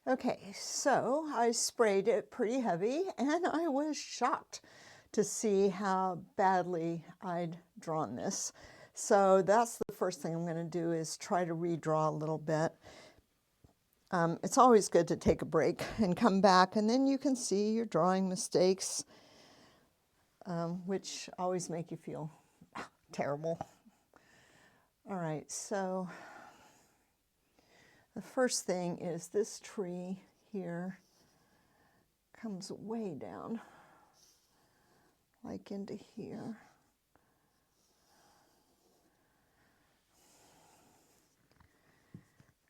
Okay, so I sprayed it pretty heavy and I was shocked to see how badly I'd drawn this. So that's the first thing I'm going to do is try to redraw a little bit. It's always good to take a break and come back, and then you can see your drawing mistakes, which always make you feel terrible. All right, so the first thing is this tree here comes way down, like into here.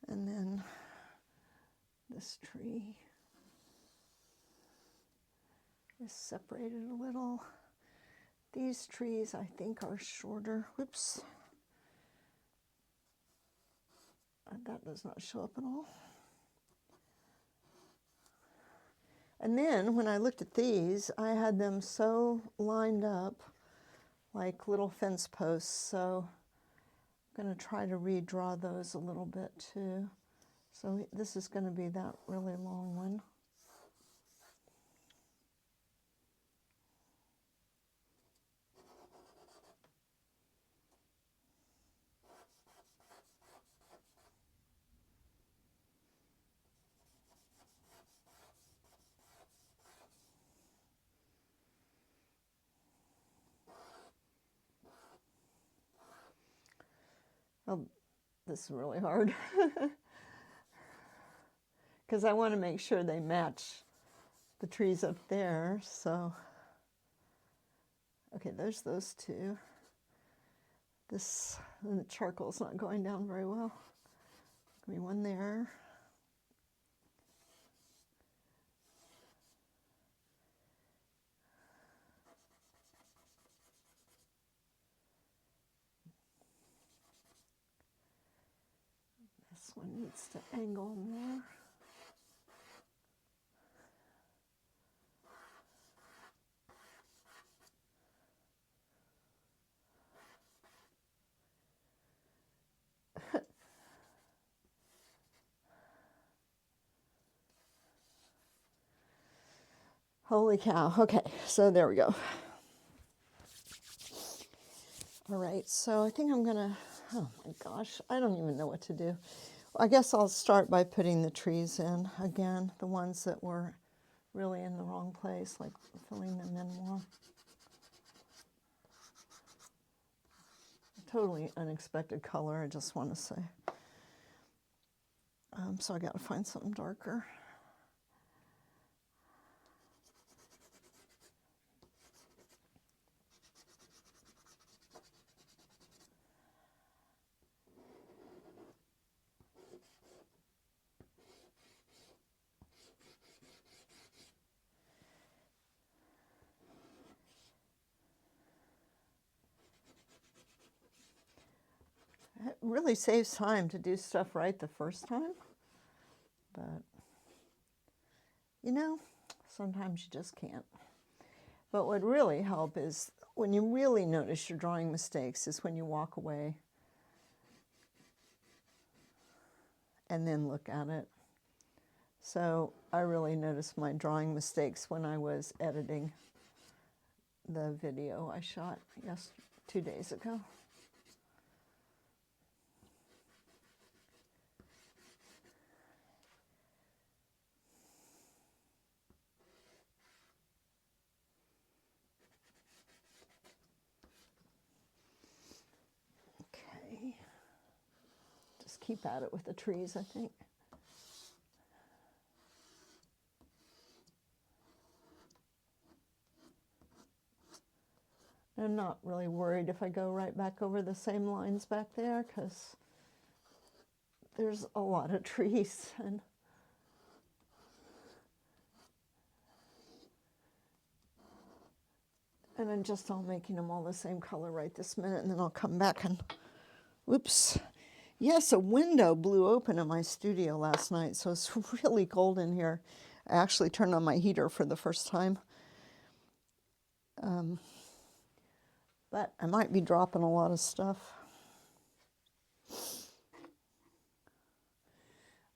And then this tree is separated a little. These trees, I think, are shorter. Whoops. That does not show up at all. And then when I looked at these, I had them so lined up like little fence posts. So I'm going to try to redraw those a little bit too. So this is going to be that really long one. Oh, this is really hard because I want to make sure they match the trees up there. So, okay, there's those two. This, the charcoal's not going down very well. Give me one there. This one needs to angle more. Holy cow. Okay, so there we go. All right, so I think I'm gonna, oh my gosh, I don't even know what to do. I guess I'll start by putting the trees in again, the ones that were really in the wrong place, like filling them in more. Totally unexpected color, I just want to say. So I got to find something darker. It really saves time to do stuff right the first time, but you know, sometimes you just can't. But what really helps is when you really notice your drawing mistakes is when you walk away and then look at it. So I really noticed my drawing mistakes when I was editing the video I shot 2 days ago. Okay, just keep at it with the trees, I think. I'm not really worried if I go right back over the same lines back there because there's a lot of trees and I'm just all making them all the same color right this minute, and then I'll come back and, whoops. Yes, a window blew open in my studio last night, so it's really cold in here. I actually turned on my heater for the first time. But I might be dropping a lot of stuff.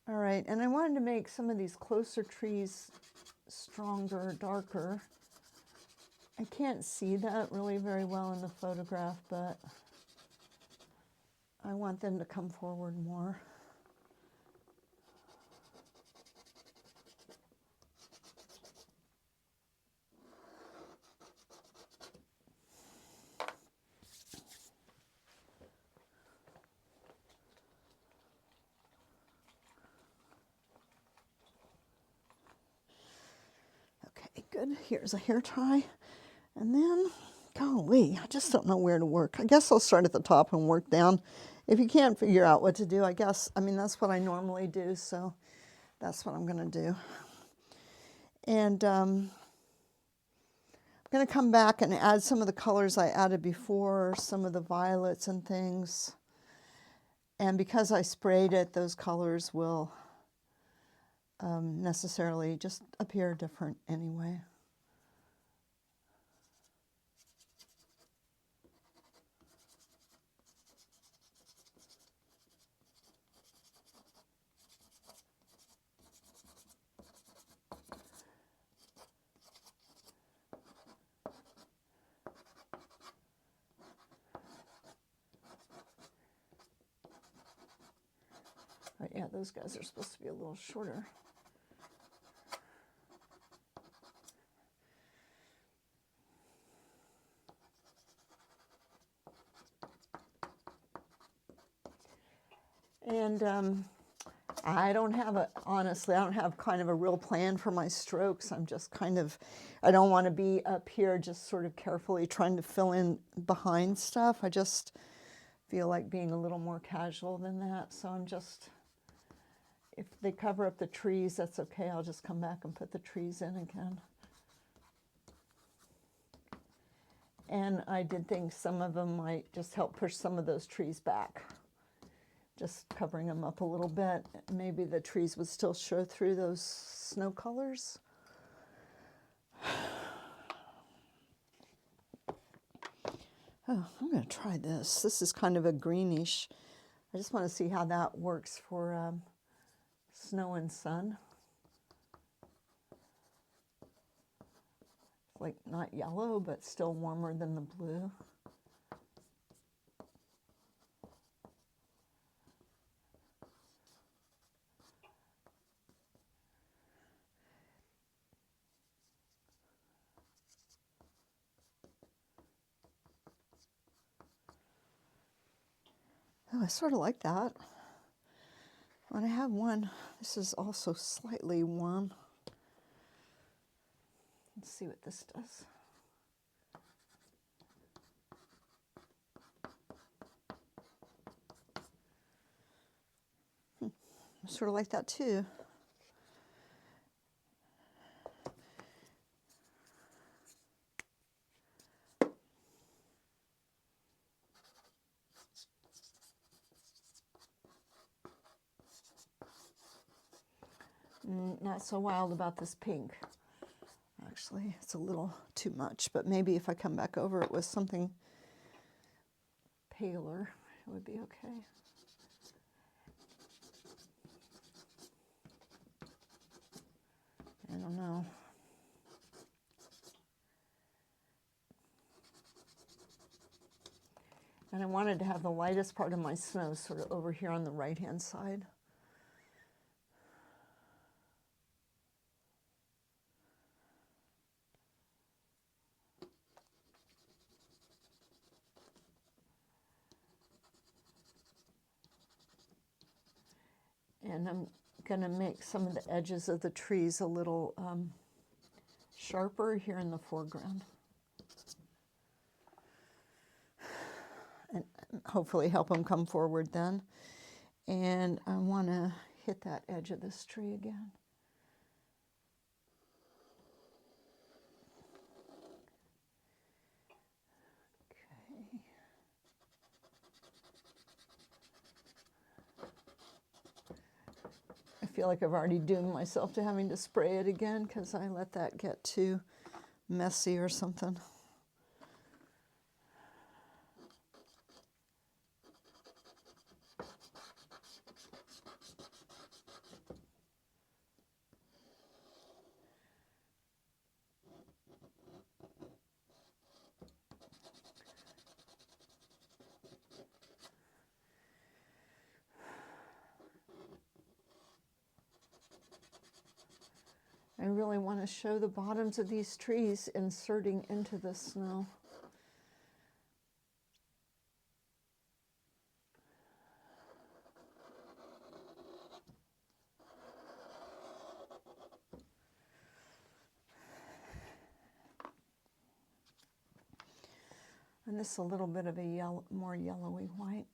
All right. right, and I wanted to make some of these closer trees stronger, darker. I can't see that really very well in the photograph, but I want them to come forward more. Okay, good. Here's a hair tie. And then, golly, I just don't know where to work. I guess I'll start at the top and work down. If you can't figure out what to do, I guess, I mean, that's what I normally do, so that's what I'm going to do. And I'm going to come back and add some of the colors I added before, some of the violets and things. And because I sprayed it, those colors will necessarily just appear different anyway. But yeah, those guys are supposed to be a little shorter. And I don't have honestly, I don't have kind of a real plan for my strokes. I'm just kind of, I don't want to be up here just sort of carefully trying to fill in behind stuff. I just feel like being a little more casual than that. So I'm just, if they cover up the trees, that's okay. I'll just come back and put the trees in again. And I did think some of them might just help push some of those trees back. Just covering them up a little bit. Maybe the trees would still show through those snow colors. Oh, I'm going to try this. This is kind of a greenish. I just want to see how that works for snow and sun. It's like not yellow, but still warmer than the blue. Oh, I sort of like that. When I have one, this is also slightly warm. Let's see what this does. I sort of like that too. Not so wild about this pink. Actually, it's a little too much, but maybe if I come back over it with something paler, it would be okay. I don't know. And I wanted to have the lightest part of my snow sort of over here on the right-hand side. And I'm going to make some of the edges of the trees a little sharper here in the foreground. And hopefully help them come forward then. And I want to hit that edge of this tree again. Okay. I feel like I've already doomed myself to having to spray it again because I let that get too messy or something. really want to show the bottoms of these trees inserting into the snow. And this is a little bit of a yellow, more yellowy white.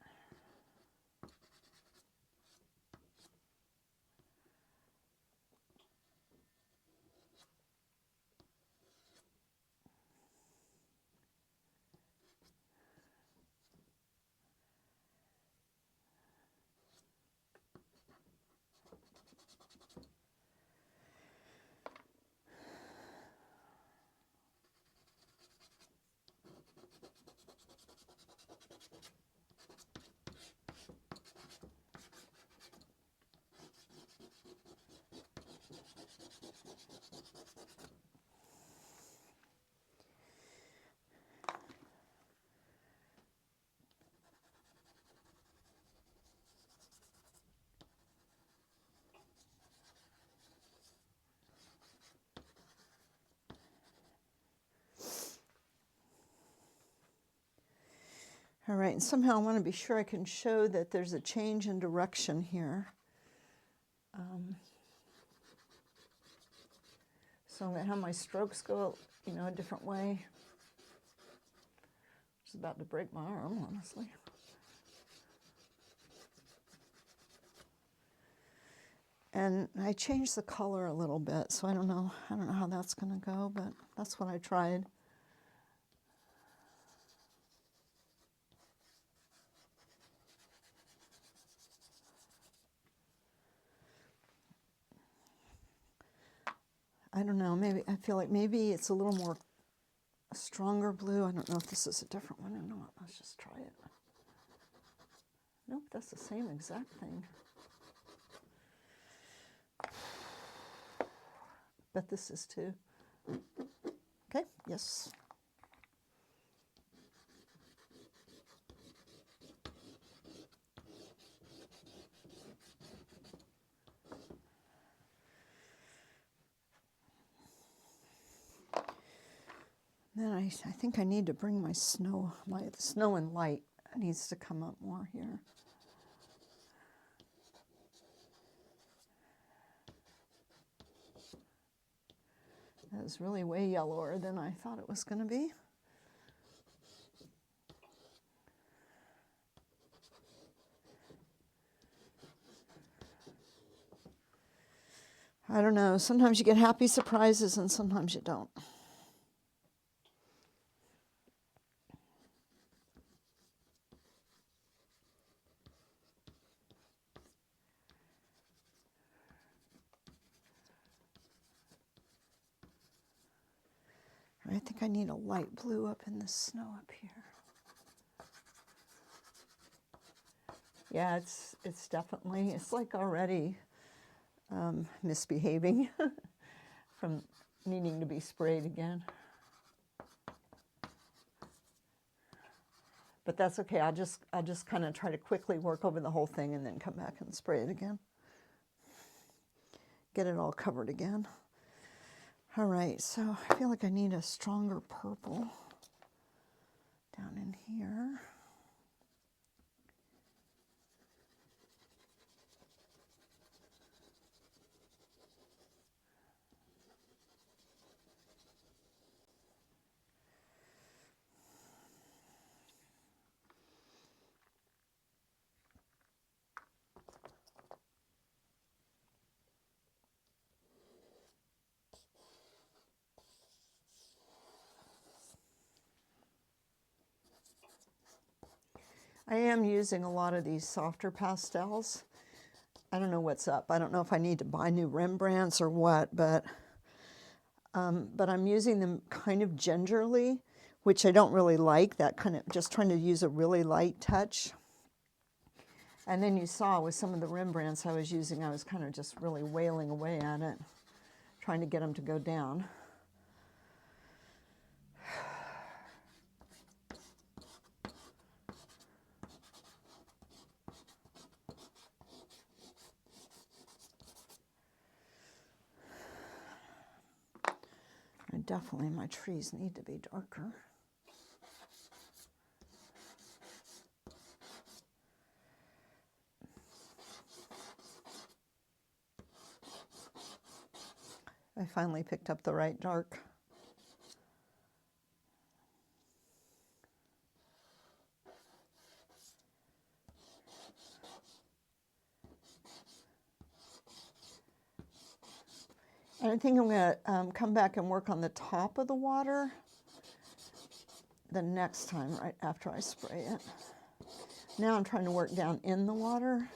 All right, and somehow I want to be sure I can show that there's a change in direction here. So I'm going to have my strokes go, a different way. Just about to break my arm, honestly. And I changed the color a little bit, so I don't know how that's going to go, but that's what I tried. I don't know, I feel like maybe it's a little more stronger blue. I don't know if this is a different one or not. Let's just try it. Nope, that's the same exact thing. Bet this is too. Okay, yes. Then I think I need to bring my snow and light needs to come up more here. That was really way yellower than I thought it was going to be. I don't know, sometimes you get happy surprises and sometimes you don't. I think I need a light blue up in the snow up here. Yeah, it's definitely, it's like already misbehaving from needing to be sprayed again. But that's okay. I'll just kind of try to quickly work over the whole thing and then come back and spray it again. Get it all covered again. All right, so I feel like I need a stronger purple down in here. I am using a lot of these softer pastels. I don't know what's up. I don't know if I need to buy new Rembrandts or what, but I'm using them kind of gingerly, which I don't really like, that kind of just trying to use a really light touch. And then you saw with some of the Rembrandts I was using, I was kind of just really wailing away at it, trying to get them to go down. Definitely my trees need to be darker. I finally picked up the right dark. And I think I'm going to come back and work on the top of the water the next time, right after I spray it. Now I'm trying to work down in the water.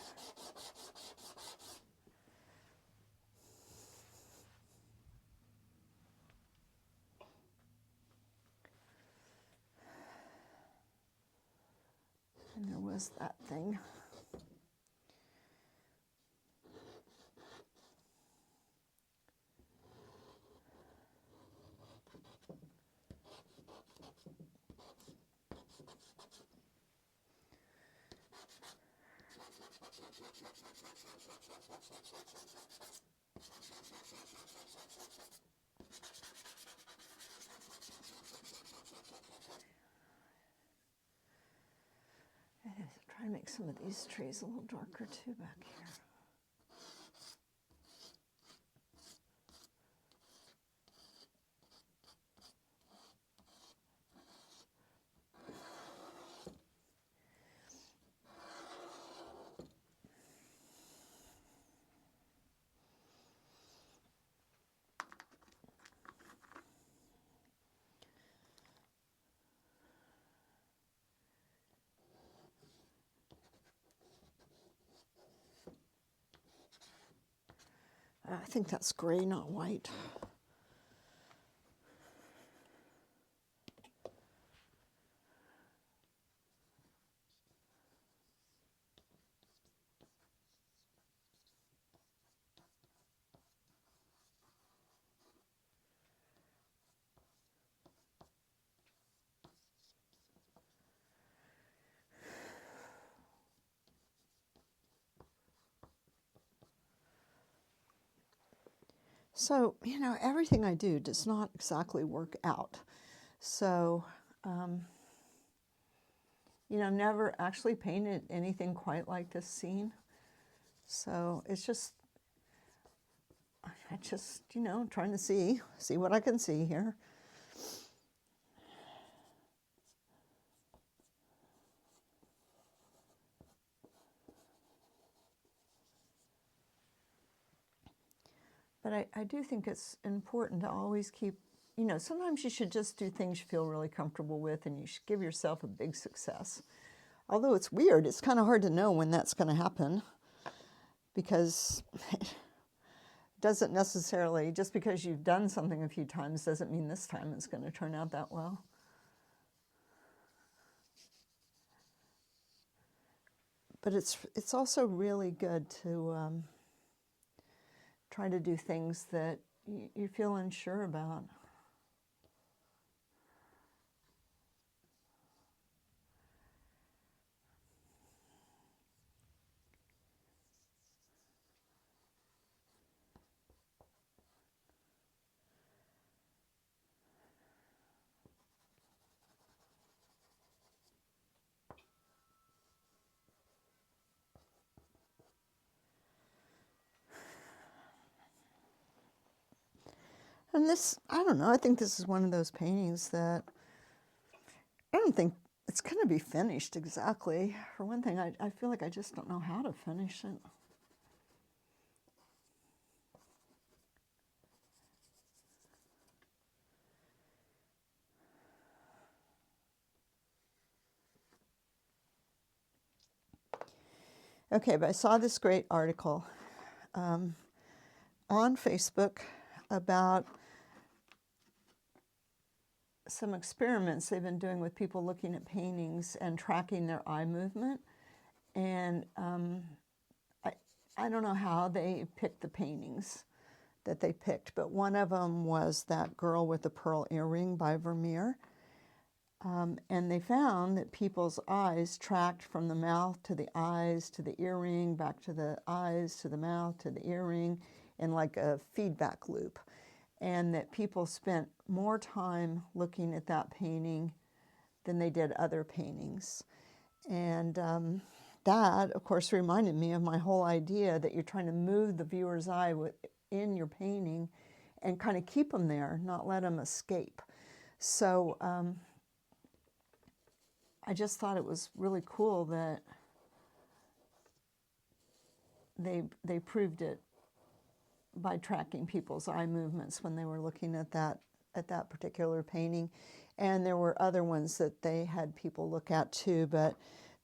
And there was that thing. Try to make some of these trees a little darker too back here. I think that's gray, not white. So, you know, everything I do does not exactly work out. So, you know, never actually painted anything quite like this scene. So it's just, you know, trying to see what I can see here. But I do think it's important to always keep, you know, sometimes you should just do things you feel really comfortable with, and you should give yourself a big success. Although it's weird, it's kind of hard to know when that's going to happen, because it doesn't necessarily, just because you've done something a few times doesn't mean this time it's going to turn out that well. But it's also really good to try to do things that you feel unsure about. And this, I don't know, I think this is one of those paintings that I don't think it's going to be finished exactly. For one thing, I feel like I just don't know how to finish it. Okay, but I saw this great article on Facebook about some experiments they've been doing with people looking at paintings and tracking their eye movement. And I don't know how they picked the paintings that they picked, but one of them was that girl with the pearl earring by Vermeer. And they found that people's eyes tracked from the mouth to the eyes to the earring, back to the eyes to the mouth to the earring, in like a feedback loop. and that people spent more time looking at that painting than they did other paintings. And that, of course, reminded me of my whole idea that you're trying to move the viewer's eye in your painting and kind of keep them there, not let them escape. So I just thought it was really cool that they proved it by tracking people's eye movements when they were looking at that particular painting. And there were other ones that they had people look at too, but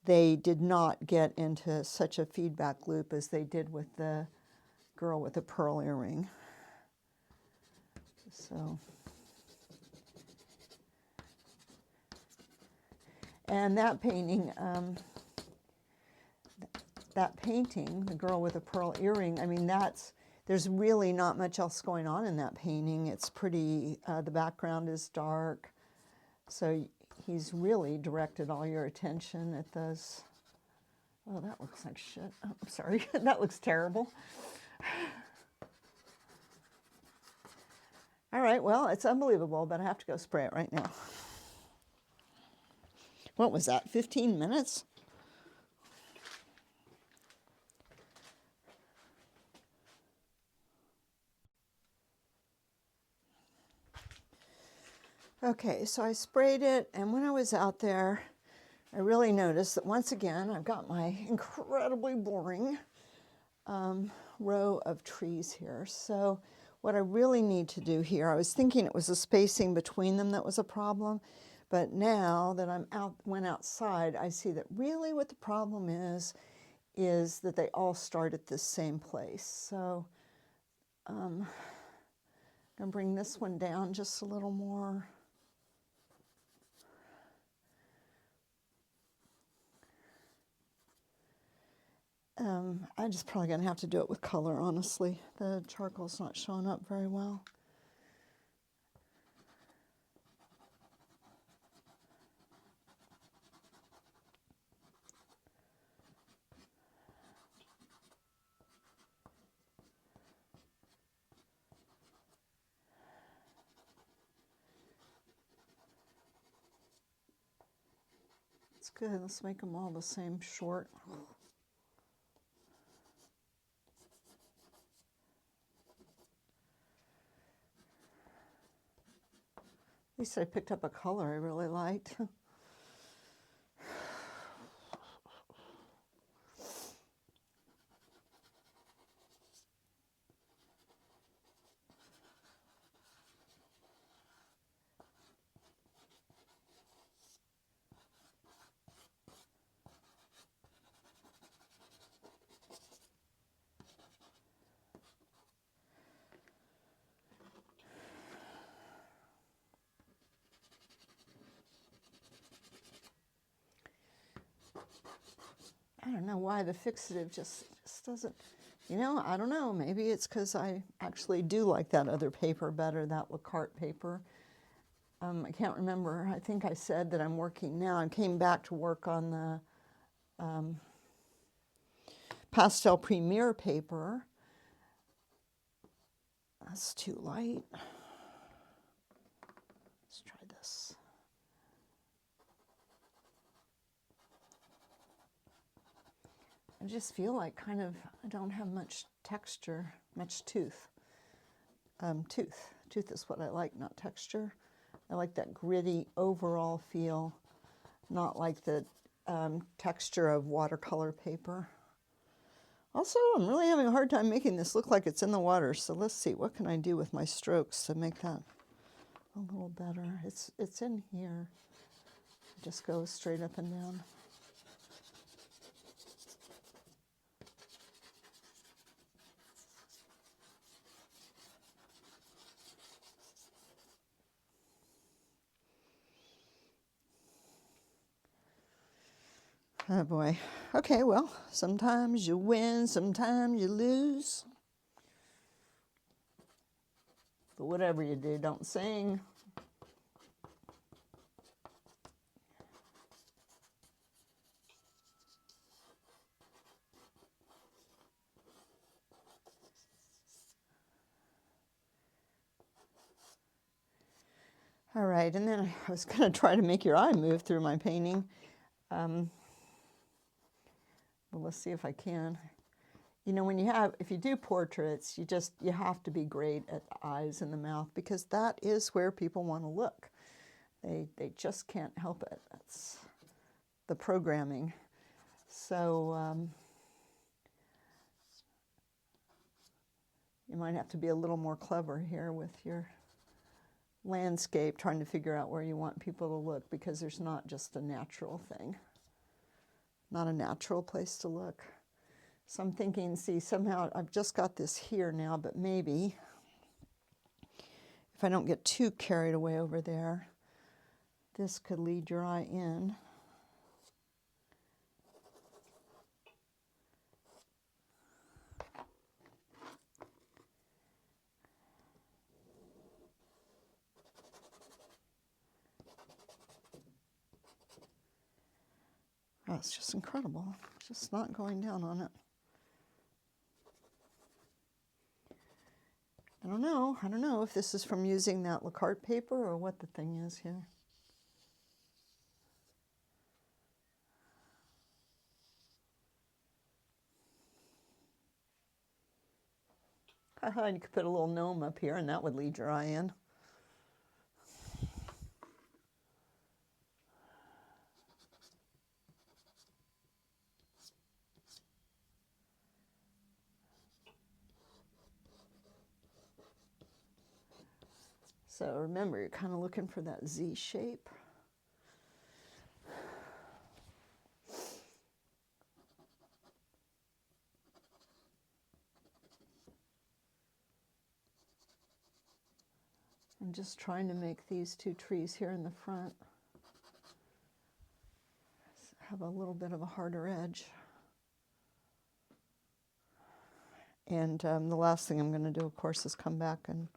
they did not get into such a feedback loop as they did with the girl with the pearl earring. So, and that painting, the girl with the pearl earring, I mean, there's really not much else going on in that painting. It's pretty, the background is dark, so he's really directed all your attention at those. Oh, that looks like shit. Oh, I'm sorry, that looks terrible. All right, well, it's unbelievable, but I have to go spray it right now. What was that, 15 minutes? Okay, so I sprayed it, and when I was out there, I really noticed that once again, I've got my incredibly boring row of trees here. So what I really need to do here, I was thinking it was the spacing between them that was a problem, but now that went outside, I see that really what the problem is that they all start at the same place. So I'm gonna bring this one down just a little more. I'm just probably going to have to do it with color, honestly. The charcoal's not showing up very well. It's good. Let's make them all the same short. At least I picked up a color I really liked. I don't know why the fixative just doesn't, you know, I don't know. Maybe it's because I actually do like that other paper better, that Lacarte paper. I can't remember. I think I said that I'm working now. I came back to work on the Pastel Premier paper. That's too light. Let's try this. I just feel like I don't have much texture, much tooth. Tooth is what I like, not texture. I like that gritty overall feel, not like the texture of watercolor paper. Also, I'm really having a hard time making this look like it's in the water, so let's see, what can I do with my strokes to make that a little better? It's in here. Just go straight up and down. Oh boy. Okay, well, sometimes you win, sometimes you lose. But whatever you do, don't sing. All right, and then I was going to try to make your eye move through my painting. Well, let's see if I can. You know, if you do portraits, you have to be great at the eyes and the mouth, because that is where people want to look. They just can't help it. That's the programming. So you might have to be a little more clever here with your landscape, trying to figure out where you want people to look, because there's not just a natural thing, not a natural place to look. So I'm thinking, see, somehow I've just got this here now, but maybe if I don't get too carried away over there, this could lead your eye in. Oh, it's just incredible. Just not going down on it. I don't know if this is from using that Lacarte paper or what the thing is here. You could put a little gnome up here and that would lead your eye in. So remember, you're kind of looking for that Z shape. I'm just trying to make these two trees here in the front have a little bit of a harder edge. And the last thing I'm going to do, of course, is come back and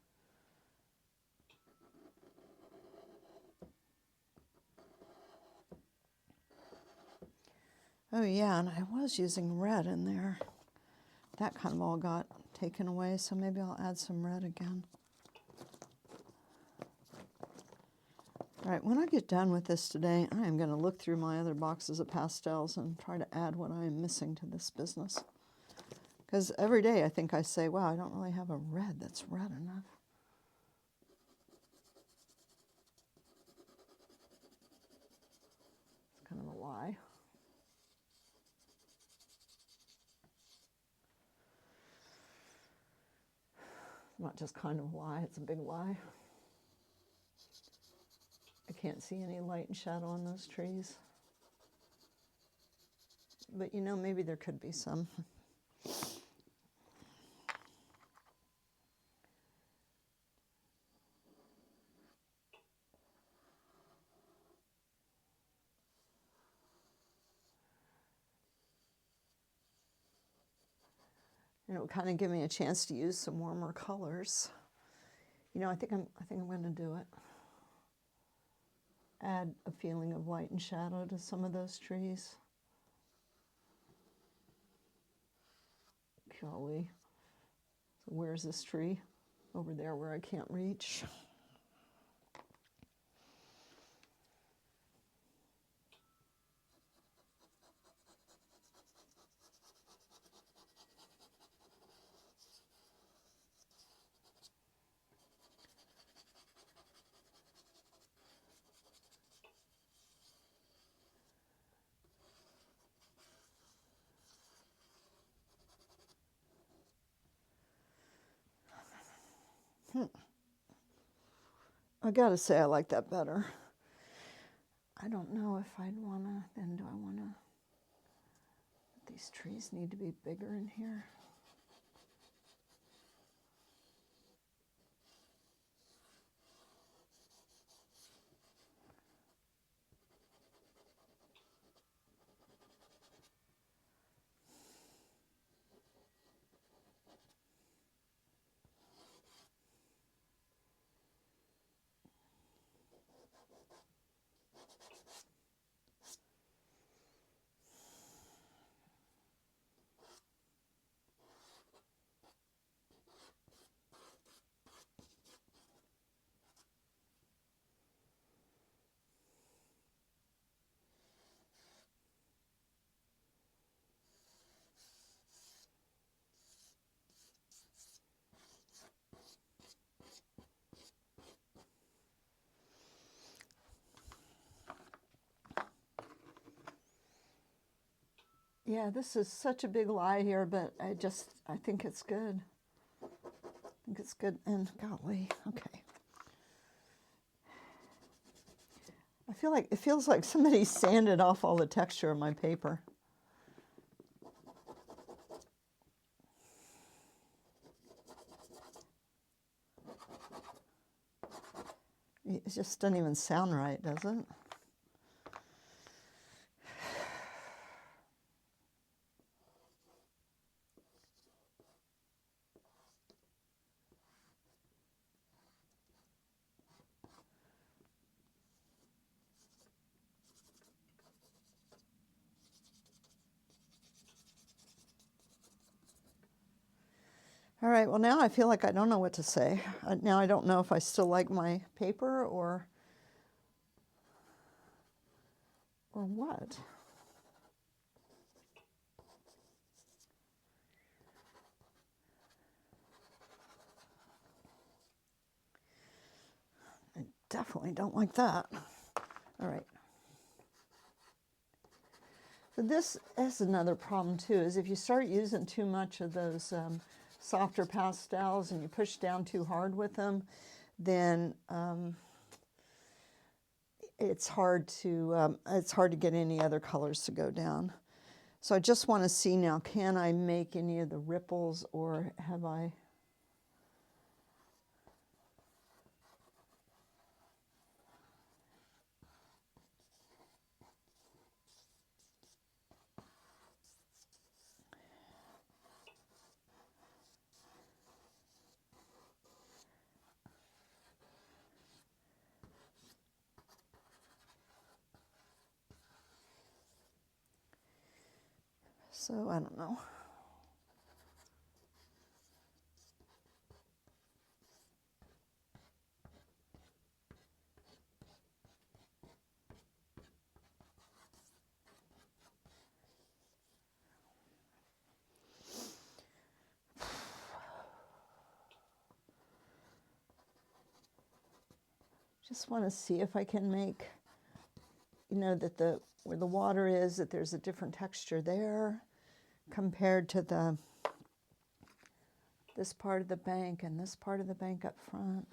oh yeah, and I was using red in there. That kind of all got taken away, so maybe I'll add some red again. All right, when I get done with this today, I am going to look through my other boxes of pastels and try to add what I am missing to this business. Because every day I think I say, wow, I don't really have a red that's red enough. It's kind of a lie. It's not just kind of a lie, it's a big lie. I can't see any light and shadow on those trees. But you know, maybe there could be some. And it would kind of give me a chance to use some warmer colors. You know, I think I'm going to do it. Add a feeling of light and shadow to some of those trees. Golly. So where's this tree? Over there where I can't reach. I gotta say I like that better. I don't know if I'd wanna, then do I wanna, these trees need to be bigger in here. Yeah, this is such a big lie here, but I think it's good. I think it's good, and golly, okay. I feel like, it feels like somebody sanded off all the texture of my paper. It just doesn't even sound right, does it? All right, well now I feel like I don't know what to say. Now I don't know if I still like my paper or what. I definitely don't like that. All right. So this is another problem too, is if you start using too much of those softer pastels and you push down too hard with them, then it's hard to get any other colors to go down. So I just want to see now, can I make any of the ripples, or have I? So I don't know. Just want to see if I can make, you know, that where the water is, that there's a different texture there compared to this part of the bank and this part of the bank up front.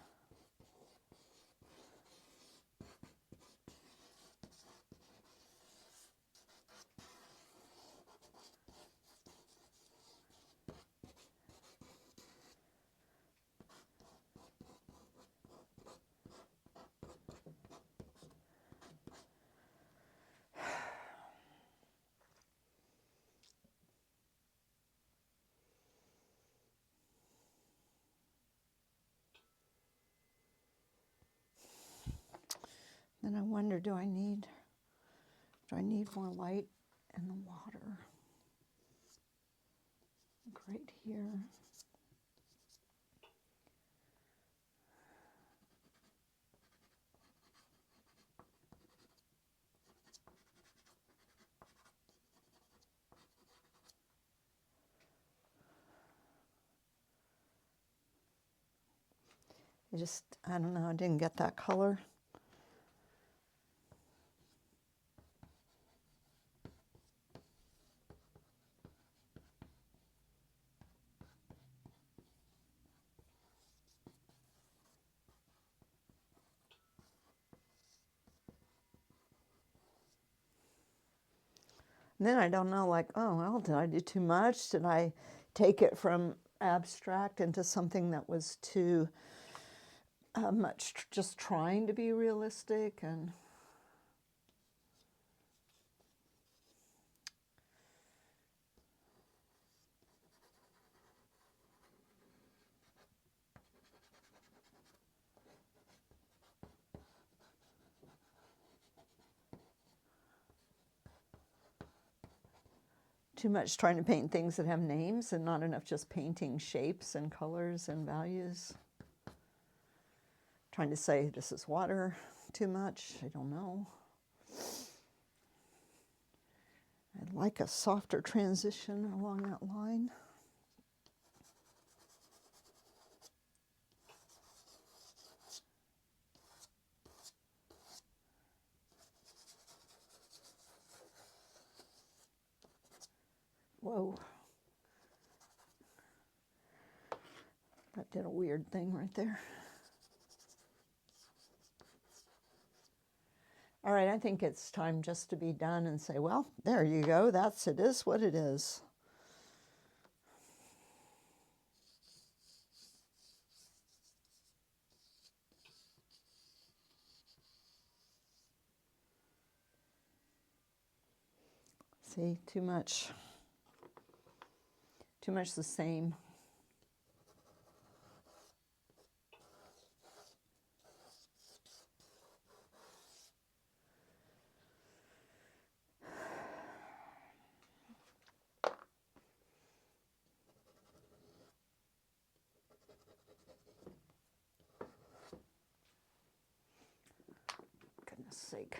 Then I wonder, do I need more light in the water? Like right here. I don't know, I didn't get that color. And then I don't know, like, oh, well, did I do too much? Did I take it from abstract into something that was too much just trying to be realistic? And too much trying to paint things that have names and not enough just painting shapes and colors and values. Trying to say this is water too much, I don't know. I'd like a softer transition along that line. Whoa. That did a weird thing right there. All right, I think it's time just to be done and say, well, there you go. It is what it is. See, too much the same. Goodness sake.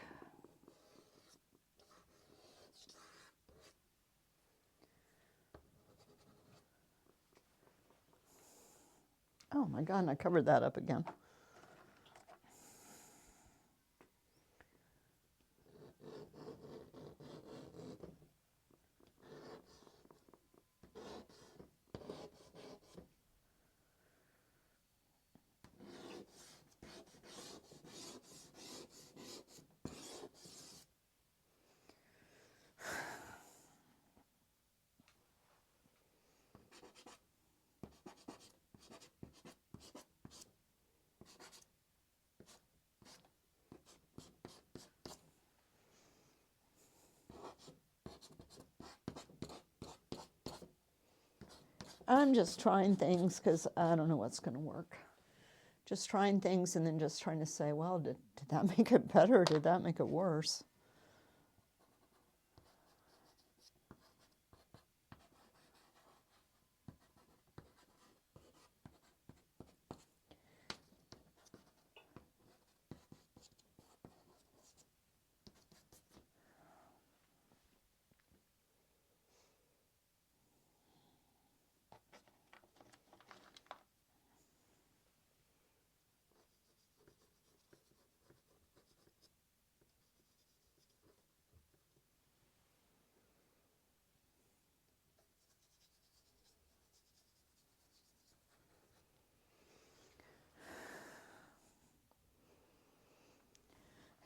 Oh my God, and I covered that up again. I'm just trying things because I don't know what's going to work. Just trying things and then just trying to say, well, did that make it better or did that make it worse?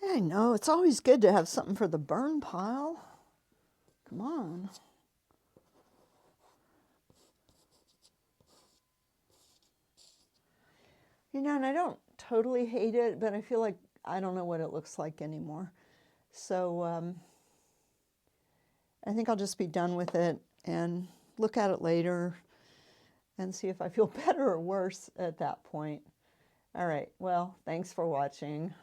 I know, it's always good to have something for the burn pile. Come on. You know, and I don't totally hate it, but I feel like I don't know what it looks like anymore. So I think I'll just be done with it and look at it later and see if I feel better or worse at that point. All right, well, thanks for watching.